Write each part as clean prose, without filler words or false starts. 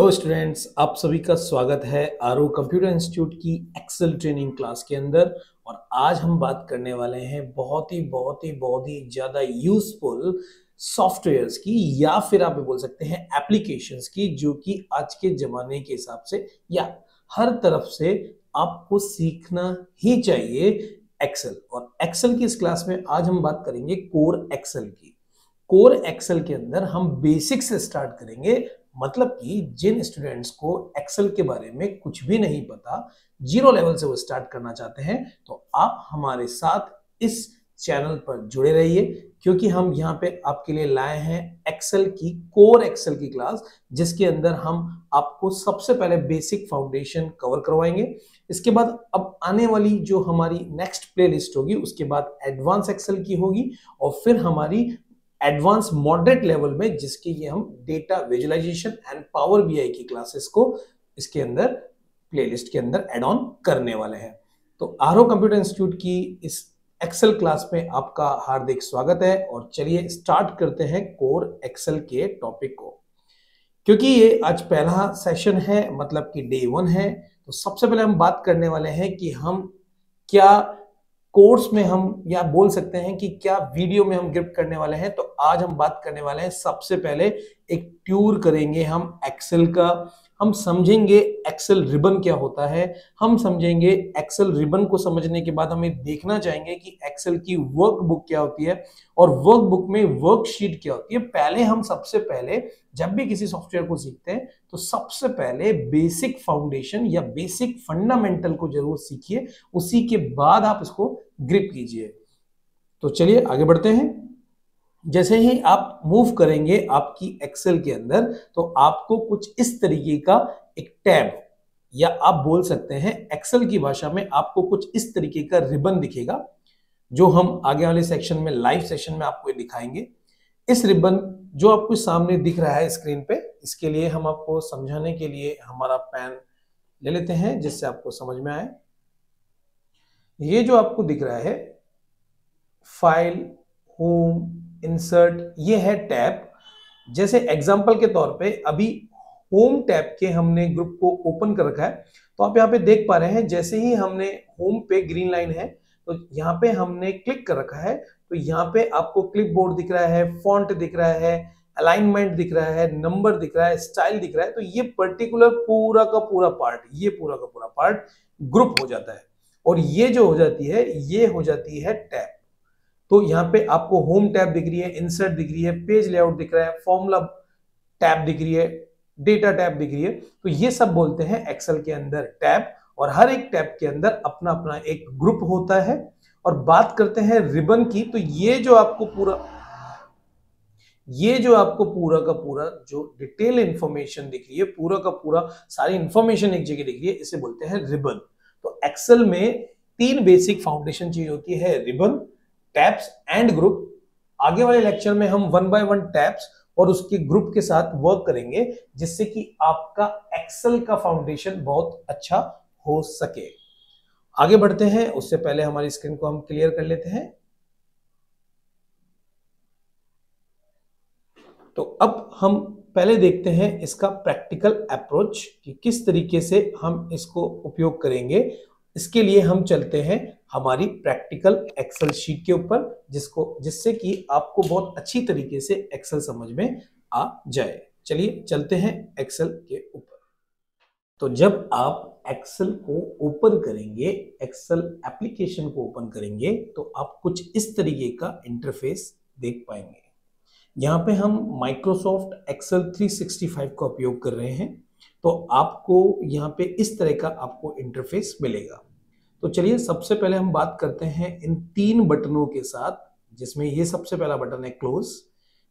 Hello students, आप सभी का स्वागत है आरओ कंप्यूटर इंस्टीट्यूट की एक्सेल ट्रेनिंग क्लास के अंदर। और आज हम बात करने वाले हैं बहुत ही ज़्यादा यूजफुल सॉफ्टवेयर्स की, या फिर आप बोल सकते हैं एप्लीकेशंस की, जो कि आज के ज़माने के हिसाब से या हर तरफ से आपको सीखना ही चाहिए एक्सेल। और एक्सेल की इस क्लास में आज हम बात करेंगे कोर एक्सेल की। कोर एक्सेल के अंदर हम बेसिक से स्टार्ट करेंगे, मतलब कि जिन स्टूडेंट्स को एक्सेल के बारे में कुछ भी नहीं पता, जीरो लेवल से वो स्टार्ट करना चाहते हैं, तो आप हमारे साथ इस चैनल पर जुड़े रहिए, क्योंकि हम यहाँ पे आपके लिए लाए हैं एक्सेल की कोर एक्सेल की क्लास, जिसके अंदर हम आपको सबसे पहले बेसिक फाउंडेशन कवर करवाएंगे। इसके बाद अब आने वाली जो हमारी नेक्स्ट प्लेलिस्ट होगी, उसके बाद एडवांस एक्सेल की होगी, और फिर हमारी एडवांस मॉडरेट लेवल में, जिसके लिए हम data visualisation and Power BI की क्लासेस को इसके अंदर प्लेलिस्ट के अंदर ऐड ऑन करने वाले हैं। तो आरओ कंप्यूटर इंस्टीट्यूट की इस एक्सेल क्लास में आपका हार्दिक स्वागत है। और चलिए स्टार्ट करते हैं कोर एक्सेल के टॉपिक को। क्योंकि ये आज पहला सेशन है, मतलब कि डे 1 है, तो सबसे पहले हम बात करने वाले हैं कि हम क्या कोर्स में हम या बोल सकते हैं कि क्या वीडियो में हम गिफ्ट करने वाले हैं। तो आज हम बात करने वाले हैं, सबसे पहले एक टूर करेंगे हम एक्सेल का। हम समझेंगे एक्सेल रिबन क्या होता है, हम समझेंगे एक्सेल रिबन को समझने के बाद हमें देखना चाहेंगे कि एक्सेल की वर्कबुक क्या होती है और वर्कबुक में वर्कशीट क्या होती है। पहले हम सबसे पहले जब भी किसी सॉफ्टवेयर को सीखते हैं तो सबसे पहले बेसिक फाउंडेशन या बेसिक फंडामेंटल को जरूर सीखिए, उसी के बाद आप इसको ग्रिप कीजिए। तो चलिए आगे बढ़ते हैं। जैसे ही आप मूव करेंगे आपकी एक्सेल के अंदर, तो आपको कुछ इस तरीके का एक टैब, या आप बोल सकते हैं एक्सेल की भाषा में आपको कुछ इस तरीके का रिबन दिखेगा, जो हम आगे वाले सेक्शन में, लाइव सेशन में आपको दिखाएंगे। इस रिबन जो आपको सामने दिख रहा है स्क्रीन पे, इसके लिए हम आपको समझाने के लिए हमारा पेन ले लेते हैं, जिससे आपको समझ में आए। ये जो आपको दिख रहा है, फाइल, होम, इंसर्ट, ये है टैब। जैसे एग्जांपल के तौर पे अभी होम टैब के हमने ग्रुप को ओपन कर रखा है, तो आप यहाँ पे देख पा रहे हैं, जैसे ही हमने होम पे ग्रीन लाइन है, तो यहाँ पे हमने क्लिक कर रखा है, तो यहाँ पे आपको क्लिपबोर्ड दिख रहा है, फॉन्ट दिख रहा है, अलाइनमेंट दिख रहा है, नंबर दिख रहा है, स्टाइल दिख रहा है। तो ये पर्टिकुलर पूरा का पूरा पार्ट, ये पूरा का पूरा पार्ट ग्रुप हो जाता है, और ये जो हो जाती है, ये हो जाती है टैब। तो यहाँ पे आपको होम टैब दिख रही है, इंसर्ट दिख रही है, पेज लेआउट दिख रहा है, फॉर्मूला टैब दिख रही है, डेटा टैब दिख रही है। तो ये सब बोलते हैं एक्सेल के अंदर टैब, और हर एक टैब के अंदर अपना अपना एक ग्रुप होता है। और बात करते हैं रिबन की, तो ये जो आपको पूरा का पूरा जो डिटेल इंफॉर्मेशन दिख रही है, पूरा का पूरा सारी इंफॉर्मेशन एक जगह दिख रही है, इसे बोलते हैं रिबन। तो एक्सेल में 3 बेसिक फाउंडेशन चीज होती है, रिबन, टैब्स एंड ग्रुप। आगे वाले लेक्चर में हम 1 बाय 1 टैब्स और उसके ग्रुप के साथ वर्क करेंगे, जिससे कि आपका एक्सेल का फाउंडेशन बहुत अच्छा हो सके। आगे बढ़ते हैं, उससे पहले हमारी स्क्रीन को हम क्लियर कर लेते हैं। तो अब हम पहले देखते हैं इसका प्रैक्टिकल अप्रोच कि किस तरीके से हम इसको उपयोग करेंगे। इसके लिए हम चलते हैं हमारी प्रैक्टिकल एक्सेल शीट के ऊपर, जिससे कि आपको बहुत अच्छी तरीके से एक्सेल समझ में आ जाए। चलिए चलते हैं एक्सेल के ऊपर। तो जब आप एक्सेल को ओपन करेंगे, एक्सेल एप्लीकेशन को ओपन करेंगे, तो आप कुछ इस तरीके का इंटरफेस देख पाएंगे। यहाँ पे हम माइक्रोसॉफ्ट एक्सेल 365 का उपयोग कर रहे हैं, तो आपको यहाँ पे इस तरह का आपको इंटरफेस मिलेगा। तो चलिए सबसे पहले हम बात करते हैं इन 3 बटनों के साथ, जिसमें ये सबसे पहला बटन है क्लोज।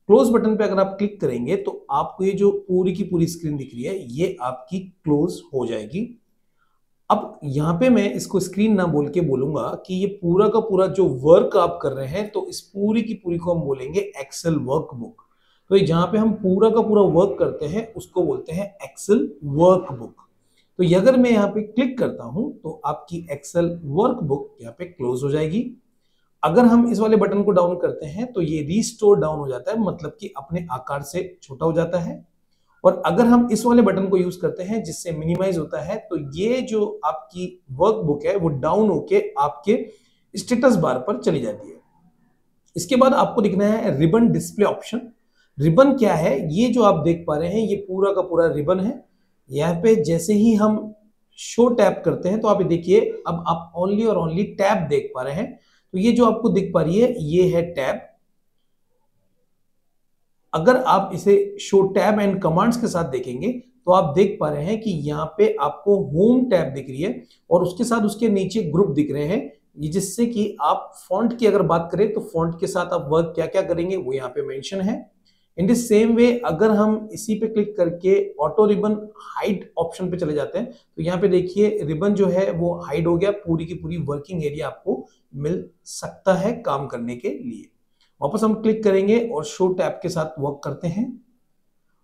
क्लोज बटन पे अगर आप क्लिक करेंगे, तो आपको ये जो पूरी की पूरी स्क्रीन दिख रही है, ये आपकी क्लोज हो जाएगी। अब यहाँ पे मैं इसको स्क्रीन ना बोल के बोलूंगा कि ये पूरा का पूरा जो वर्क आप कर रहे हैं, तो इस पूरी की पूरी को हम बोलेंगे एक्सेल वर्कबुक। तो ये जहां पे हम पूरा का पूरा वर्क करते हैं, उसको बोलते हैं एक्सेल वर्कबुक। तो ये अगर मैं यहाँ पे क्लिक करता हूं, तो आपकी एक्सेल वर्कबुक यहाँ पे क्लोज हो जाएगी। अगर हम इस वाले बटन को डाउन करते हैं, तो ये रिस्टोर डाउन हो जाता है, मतलब कि अपने आकार से छोटा हो जाता है। और अगर हम इस वाले बटन को यूज करते हैं जिससे मिनिमाइज होता है, तो ये जो आपकी वर्कबुक है वो डाउन होके आपके स्टेटस बार पर चली जाती है। इसके बाद आपको दिखना है रिबन डिस्प्ले ऑप्शन। रिबन क्या है? ये जो आप देख पा रहे हैं ये पूरा का पूरा रिबन है। यहाँ पे जैसे ही हम शो टैप करते हैं तो आप देखिए अब आप ओनली और ओनली टैब देख पा रहे हैं। तो ये जो आपको दिख पा रही है ये है टैब। अगर आप इसे शो टैब एंड कमांड्स के साथ देखेंगे तो आप देख पा रहे हैं कि यहाँ पे आपको होम टैब दिख रही है और उसके साथ उसके नीचे ग्रुप दिख रहे हैं, ये जिससे कि आप फॉन्ट की अगर बात करें तो फॉन्ट के साथ आप वर्क क्या क्या करेंगे वो यहाँ पे मेंशन है। इन द सेम वे अगर हम इसी पे क्लिक करके ऑटो रिबन हाइड ऑप्शन पे चले जाते हैं तो यहाँ पे देखिए रिबन जो है वो हाइड हो गया, पूरी की पूरी वर्किंग एरिया आपको मिल सकता है काम करने के लिए। वापस हम क्लिक करेंगे और शो टैब के साथ वर्क करते हैं।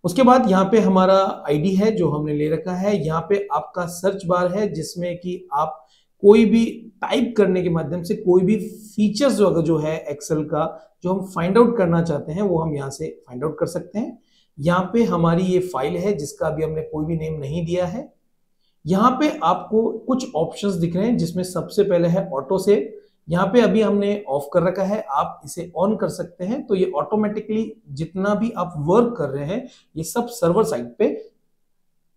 उसके बाद यहाँ पे हमारा आईडी है जो हमने ले रखा है। यहाँ पे आपका सर्च बार है जिसमें कि आप कोई भी टाइप करने के माध्यम से कोई भी फीचर्स जो है एक्सेल का जो हम फाइंड आउट करना चाहते हैं वो हम यहाँ से फाइंड आउट कर सकते हैं। यहाँ पे हमारी ये फाइल है जिसका अभी हमने कोई भी नेम नहीं दिया है। यहाँ पे आपको कुछ ऑप्शंस दिख रहे हैं जिसमें सबसे पहले है ऑटो सेव। यहाँ पे अभी हमने ऑफ कर रखा है, आप इसे ऑन कर सकते हैं तो ये ऑटोमेटिकली जितना भी आप वर्क कर रहे हैं ये सब सर्वर साइड पे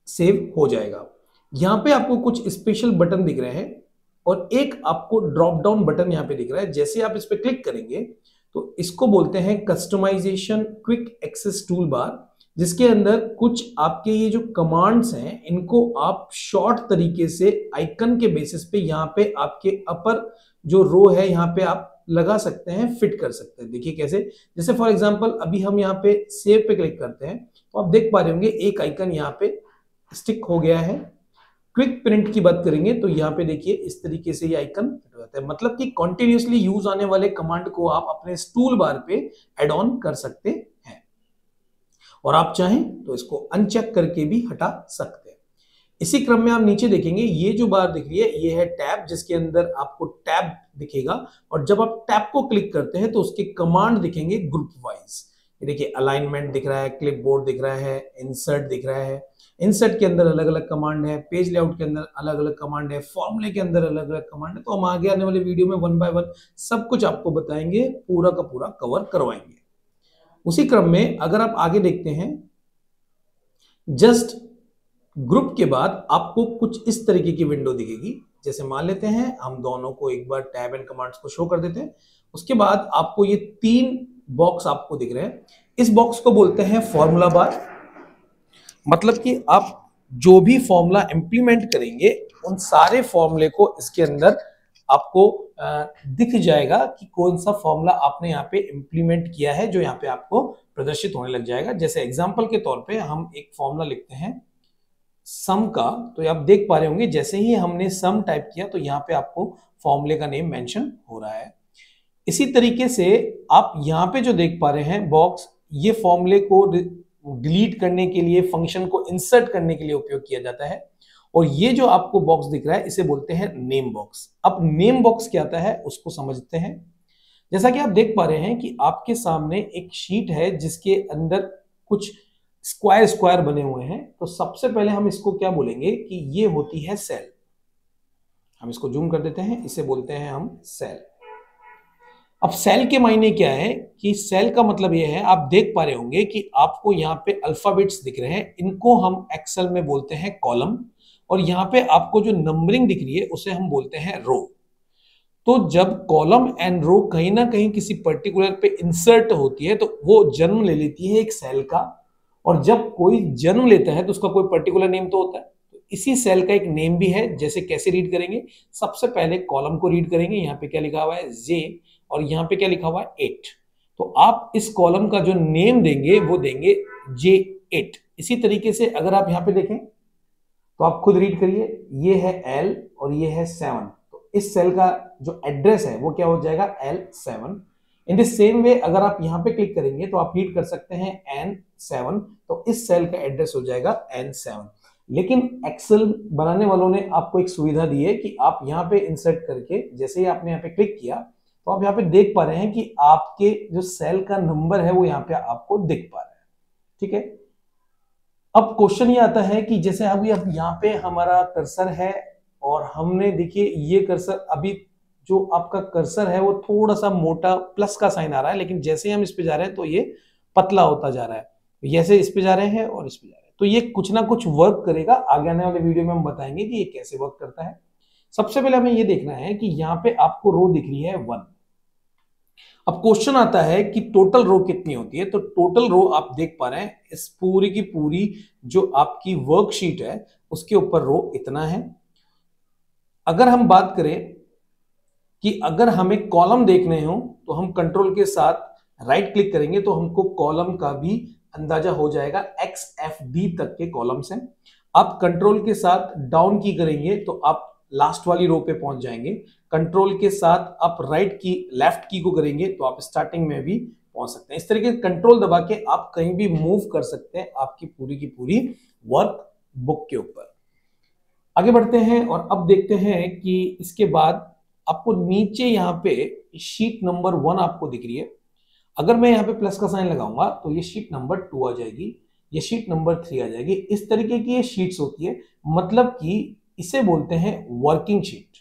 सेव हो जाएगा। यहाँ पे आपको कुछ स्पेशल बटन दिख रहे हैं और एक आपको ड्रॉप डाउन बटन यहाँ पे दिख रहा है। जैसे आप इस पे क्लिक करेंगे तो इसको बोलते हैं customisation quick access tool bar, जिसके अंदर कुछ आपके ये जो कमांड्स हैं इनको आप शॉर्ट तरीके से आइकन के बेसिस पे यहाँ पे आपके अपर जो रो है यहाँ पे आप लगा सकते हैं, फिट कर सकते हैं। देखिए कैसे, जैसे फॉर एग्जांपल अभी हम यहाँ पे सेव पे क्लिक करते हैं तो आप देख पा रहे होंगे एक आइकन यहाँ पे स्टिक हो गया है। क्विक प्रिंट की बात करेंगे तो यहाँ पे देखिए इस तरीके से ये आइकन फिट हो जाता है, मतलब कि कॉन्टिन्यूसली यूज आने वाले कमांड को आप अपने टूल बार पे एड ऑन कर सकते हैं और आप चाहें तो इसको अनचेक करके भी हटा सकते हैं। इसी क्रम में आप नीचे देखेंगे ये जो बार दिख रही है ये है टैब, जिसके अंदर आपको टैब दिखेगा और जब आप टैब को क्लिक करते हैं तो उसके कमांड दिखेंगे ग्रुप वाइज। देखिए अलाइनमेंट दिख रहा है, क्लिपबोर्ड दिख रहा है, इंसर्ट दिख रहा है। इंसर्ट के अंदर अलग अलग कमांड है, पेज लेआउट के अंदर अलग अलग कमांड है, फॉर्मूले के अंदर अलग अलग कमांड है। तो हम आगे आने वाले वीडियो में वन बाय वन सब कुछ आपको बताएंगे, पूरा का पूरा कवर करवाएंगे। उसी क्रम में अगर आप आगे देखते हैं जस्ट ग्रुप के बाद आपको कुछ इस तरीके की विंडो दिखेगी। जैसे मान लेते हैं हम दोनों को एक बार टैब एंड कमांड्स को शो कर देते हैं। उसके बाद आपको ये 3 बॉक्स आपको दिख रहे हैं। इस बॉक्स को बोलते हैं फॉर्मूला बार, मतलब कि आप जो भी फॉर्मूला इंप्लीमेंट करेंगे उन सारे फॉर्मूले को इसके अंदर आपको दिख जाएगा कि कौन सा फॉर्मूला आपने यहाँ पे इंप्लीमेंट किया है, जो यहाँ पे आपको प्रदर्शित होने लग जाएगा। जैसे एग्जांपल के तौर पे हम एक फॉर्मूला लिखते हैं सम का, तो आप देख पा रहे होंगे जैसे ही हमने सम टाइप किया तो यहाँ पे आपको फॉर्मूले का नेम मेंशन हो रहा है। इसी तरीके से आप यहाँ पे जो देख पा रहे हैं बॉक्स, ये फॉर्मूले को डिलीट करने के लिए, फंक्शन को इंसर्ट करने के लिए उपयोग किया जाता है। और ये जो आपको बॉक्स दिख रहा है इसे बोलते हैं नेम बॉक्स। अब नेम बॉक्स क्या आता है उसको समझते हैं। जैसा कि आप देख पा रहे हैं कि आपके सामने एक शीट है जिसके अंदर कुछ स्क्वायर स्क्वायर बने हुए हैं। तो सबसे पहले हम इसको क्या बोलेंगे कि ये होती है सेल। हम इसको जूम कर देते हैं, इसे बोलते हैं हम सेल। अब सेल के मायने क्या है कि सेल का मतलब ये है, आप देख पा रहे होंगे कि आपको यहाँ पे अल्फाबेट्स दिख रहे हैं, इनको हम एक्सेल में बोलते हैं कॉलम। और यहाँ पे आपको जो नंबरिंग दिख रही है उसे हम बोलते हैं रो। तो जब कॉलम एंड रो कहीं ना कहीं किसी पर्टिकुलर पे इंसर्ट होती है तो वो जन्म ले लेती है एक सेल का, और जब कोई जन्म लेता है तो उसका कोई पर्टिकुलर नेम तो होता है। तो इसी सेल का एक नेम भी है। जैसे कैसे रीड करेंगे, सबसे पहले कॉलम को रीड करेंगे, यहाँ पे क्या लिखा हुआ है जे, और यहाँ पे क्या लिखा हुआ है 8। तो आप इस कॉलम का जो नेम देंगे वो देंगे J8। इसी तरीके से अगर आप यहाँ पे देखें तो आप खुद रीड करिए, ये है L और ये है 7। तो इस सेल का जो एड्रेस है वो क्या हो जाएगा L7। In the same way अगर आप यहाँ पे क्लिक करेंगे तो आप रीड कर सकते हैं N7, तो इस सेल का एड्रेस हो जाएगा N7। लेकिन एक्सेल बनाने वालों ने आपको एक सुविधा दी है कि आप यहाँ पे इंसर्ट करके जैसे ही आपने यहाँ पे क्लिक किया तो आप यहाँ पे देख पा रहे हैं कि आपके जो सेल का नंबर है वो यहाँ पे आपको दिख पा रहा है। ठीक है, अब क्वेश्चन ये आता है कि जैसे अभी अब यहाँ पे हमारा कर्सर है और हमने देखिए ये कर्सर अभी जो आपका कर्सर है वो थोड़ा सा मोटा प्लस का साइन आ रहा है, लेकिन जैसे हम इस पे जा रहे हैं तो ये पतला होता जा रहा है। जैसे इस पे जा रहे हैं और इस पे जा रहे हैं तो ये कुछ ना कुछ वर्क करेगा। आगे आने वाले वीडियो में हम बताएंगे कि ये कैसे वर्क करता है। सबसे पहले हमें ये देखना है कि यहाँ पे आपको रो दिख रही है 1। अब क्वेश्चन आता है कि टोटल रो कितनी होती है। तो टोटल रो आप देख पा रहे हैं इस पूरी की पूरी जो आपकी वर्कशीट है उसके ऊपर रो इतना है। अगर हम बात करें कि अगर हमें कॉलम देखने हो तो हम कंट्रोल के साथ राइट क्लिक करेंगे तो हमको कॉलम का भी अंदाजा हो जाएगा। XFD तक के कॉलम्स हैं। आप कंट्रोल के साथ डाउन की करेंगे तो आप लास्ट वाली रो पे पहुंच जाएंगे। कंट्रोल के साथ आप राइट की लेफ्ट की को करेंगे तो आप स्टार्टिंग में भी पहुंच सकते हैं। इस तरीके कंट्रोल दबा के आप कहीं भी मूव कर सकते हैं आपकी पूरी की पूरी वर्क बुक के ऊपर। आगे बढ़ते हैं और अब देखते हैं कि इसके बाद आपको नीचे यहाँ पे शीट नंबर 1 आपको दिख रही है। अगर मैं यहाँ पे प्लस का साइन लगाऊंगा तो ये शीट नंबर 2 आ जाएगी, ये शीट नंबर 3 आ जाएगी। इस तरीके की ये शीट्स होती है, मतलब कि इसे बोलते हैं वर्किंग शीट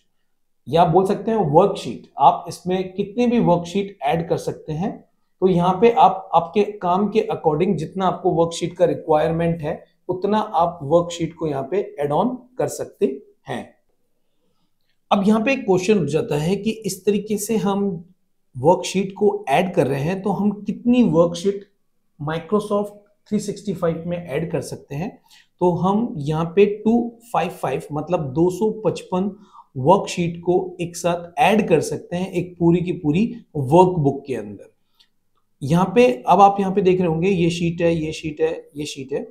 या बोल सकते हैं वर्कशीट। आप इसमें कितने भी वर्कशीट ऐड कर सकते हैं। तो यहाँ पे आप आपके काम के अकॉर्डिंग जितना आपको वर्कशीट का रिक्वायरमेंट है उतना आप वर्कशीट को यहाँ पे ऐड ऑन कर सकते हैं। अब यहाँ पे एक क्वेश्चन उठ जाता है कि इस तरीके से हम वर्कशीट को ऐड कर रहे हैं तो हम कितनी वर्कशीट माइक्रोसॉफ्ट 365 में ऐड कर सकते हैं। तो हम यहाँ पे 255 मतलब 255 वर्कशीट को एक साथ ऐड कर सकते हैं एक पूरी की पूरी वर्कबुक के अंदर। यहाँ पे अब आप यहाँ पे देख रहे होंगे ये शीट है, ये शीट है, ये शीट है।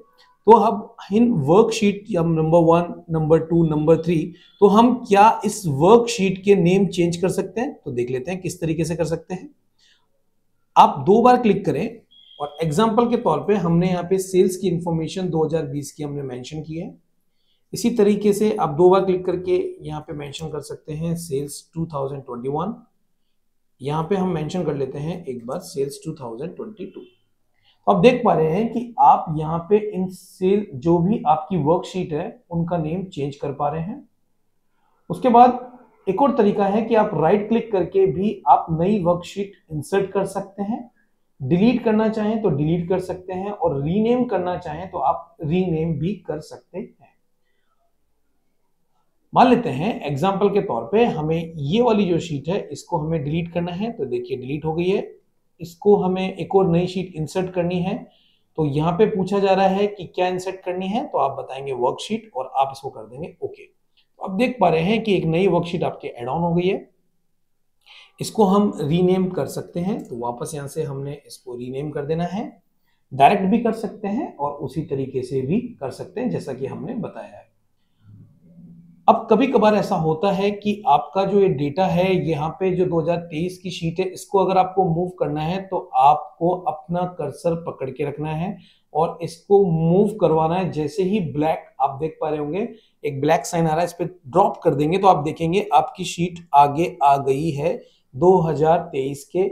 तो अब इन वर्कशीट या नंबर 1, नंबर 2, नंबर 3 तो हम क्या इस वर्कशीट के नेम चेंज कर सकते हैं। तो देख लेते हैं किस तरीके से कर सकते हैं। आप 2 बार क्लिक करें और एग्जांपल के तौर पे हमने यहाँ पे सेल्स की इंफॉर्मेशन 2020 की हमने मेंशन की है। इसी तरीके से आप 2 बार क्लिक करके यहाँ पे मेंशन कर सकते हैं सेल्स 2021। यहाँ पे हम मेंशन कर लेते हैं एक बार सेल्स 2022। तो आप देख पा रहे हैं कि आप यहाँ पे इन सेल जो भी आपकी वर्कशीट है उनका नेम चेंज कर पा रहे हैं। उसके बाद एक और तरीका है कि आप राइट क्लिक करके भी आप नई वर्कशीट इंसर्ट कर सकते हैं। डिलीट करना चाहें तो डिलीट कर सकते हैं और रीनेम करना चाहें तो आप रीनेम भी कर सकते हैं। मान लेते हैं एग्जाम्पल के तौर पे हमें ये वाली जो शीट है इसको हमें डिलीट करना है। तो देखिए डिलीट हो गई है। इसको हमें एक और नई शीट इंसर्ट करनी है। तो यहाँ पे पूछा जा रहा है कि क्या इंसर्ट करनी है, तो आप बताएंगे वर्कशीट और आप इसको कर देंगे ओके। तो आप देख पा रहे हैं कि एक नई वर्कशीट आपके ऐड ऑन हो गई है। इसको हम रीनेम कर सकते हैं। तो वापस यहाँ से हमने इसको रीनेम कर देना है। डायरेक्ट भी कर सकते हैं और उसी तरीके से भी कर सकते हैं जैसा कि हमने बताया है। अब कभी कभार ऐसा होता है कि आपका जो ये डेटा है यहाँ पे जो 2023 की शीट है इसको अगर आपको मूव करना है तो आपको अपना कर्सर पकड़ के रखना है और इसको मूव करवाना है। जैसे ही ब्लैक आप देख पा रहे होंगे एक ब्लैक साइन आ रहा है, इस पे ड्रॉप कर देंगे तो आप देखेंगे आपकी शीट आगे आ गई है। 2023 के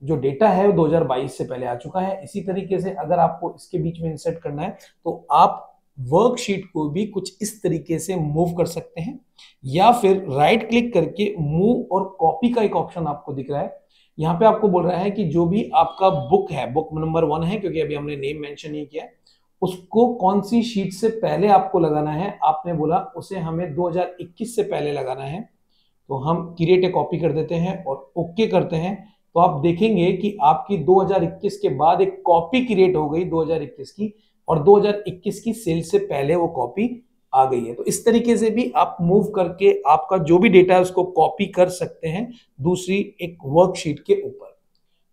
जो डेटा है वो 2022 से पहले आ चुका है। इसी तरीके से अगर आपको इसके बीच में इंसर्ट करना है तो आप वर्कशीट को भी कुछ इस तरीके से मूव कर सकते हैं या फिर राइट क्लिक करके मूव और कॉपी का एक ऑप्शन आपको दिख रहा है। यहाँ पे आपको बोल रहा है कि जो भी आपका बुक है, बुक नंबर 1 है क्योंकि अभी हमने नेम मेंशन नहीं किया है, उसको कौन सी शीट से पहले आपको लगाना है। आपने बोला उसे हमें 2021 से पहले लगाना है। तो हम क्रिएट ए कॉपी कर देते हैं और ओके करते हैं। तो आप देखेंगे कि आपकी 2021 के बाद एक कॉपी क्रिएट हो गई 2021 की और 2021 की सेल से पहले वो कॉपी आ गई है। तो इस तरीके से भी आप मूव करके आपका जो भी डेटा है उसको कॉपी कर सकते हैं दूसरी एक वर्कशीट के ऊपर।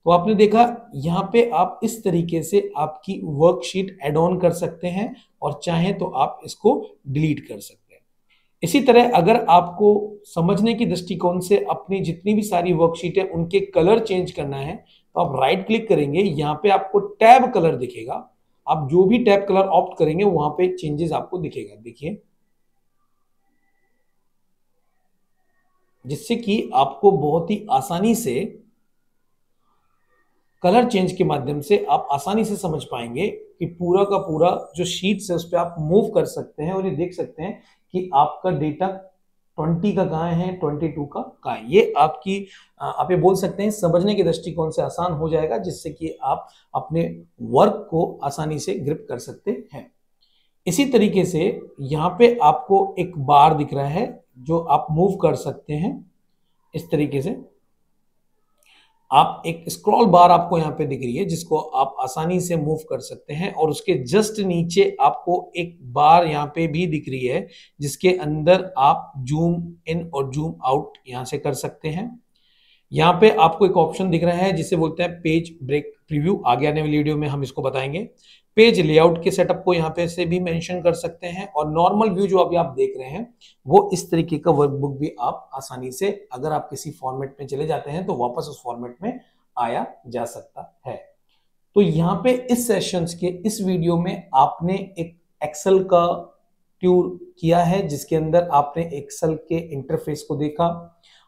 तो आपने देखा यहाँ पे आप इस तरीके से आपकी वर्कशीट ऐड ऑन कर सकते हैं और चाहें तो आप इसको डिलीट कर सकते हैं। इसी तरह अगर आपको समझने की दृष्टिकोण से अपनी जितनी भी सारी वर्कशीट है उनके कलर चेंज करना है तो आप राइट क्लिक करेंगे, यहाँ पे आपको टैब कलर दिखेगा। आप जो भी टैब कलर ऑप्ट करेंगे वहां पे चेंजेस आपको दिखेगा। देखिए जिससे कि आपको बहुत ही आसानी से कलर चेंज के माध्यम से आप आसानी से समझ पाएंगे कि पूरा का पूरा जो शीट्स है उस पर आप मूव कर सकते हैं और ये देख सकते हैं कि आपका डेटा 20 का कहाँ है, 22 का कहाँ है। ये आपकी आप ये बोल सकते हैं समझने के दृष्टिकोण से आसान हो जाएगा, जिससे कि आप अपने वर्क को आसानी से ग्रिप कर सकते हैं। इसी तरीके से यहाँ पे आपको एक बार दिख रहा है जो आप मूव कर सकते हैं। इस तरीके से आप एक स्क्रॉल बार आपको यहाँ पे दिख रही है जिसको आप आसानी से मूव कर सकते हैं, और उसके जस्ट नीचे आपको एक बार यहाँ पे भी दिख रही है जिसके अंदर आप जूम इन और जूम आउट यहाँ से कर सकते हैं। यहाँ पे आपको एक ऑप्शन दिख रहा है जिसे बोलते हैं पेज ब्रेक प्रीव्यू। आगे आने वाली वीडियो में हम इसको बताएंगे। पेज लेआउट के सेटअप को यहाँ पे से भी मेंशन कर सकते हैं, और नॉर्मल व्यू जो अभी आप देख रहे हैं वो इस तरीके का वर्कबुक भी आप आसानी से, अगर आप किसी फॉर्मेट में चले जाते हैं तो वापस उस फॉर्मेट में आया जा सकता है। तो यहाँ पे इस सेशंस के इस वीडियो में आपने एक एक्सेल का टूर किया है जिसके अंदर आपने एक्सेल के इंटरफेस को देखा,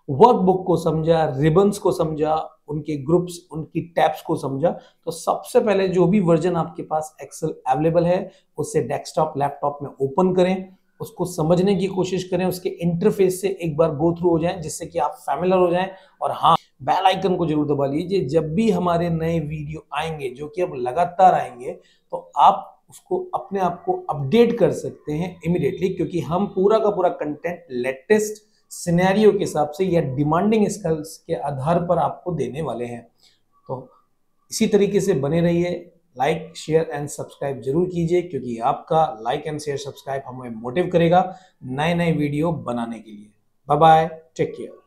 वर्कबुक को समझा, रिबन्स को समझा, उनके ग्रुप्स, उनकी टैब्स को समझा। तो सबसे पहले जो भी वर्जन आपके पास एक्सेल अवेलेबल है उसे डेस्कटॉप लैपटॉप में ओपन करें, उसको समझने की कोशिश करें, उसके इंटरफेस से एक बार गो थ्रू हो जाएं जिससे कि आप फैमिलियर हो जाएं। और हाँ, बेल आइकन को जरूर दबा लीजिए, जब भी हमारे नए वीडियो आएंगे जो कि अब लगातार आएंगे तो आप उसको अपने आप को अपडेट कर सकते हैं इमीडिएटली, क्योंकि हम पूरा का पूरा कंटेंट लेटेस्ट सिनेरियो के हिसाब से या डिमांडिंग स्किल्स के आधार पर आपको देने वाले हैं। तो इसी तरीके से बने रहिए, लाइक शेयर एंड सब्सक्राइब जरूर कीजिए, क्योंकि आपका लाइक एंड शेयर सब्सक्राइब हमें मोटिव करेगा नए नए वीडियो बनाने के लिए। Bye bye, take care.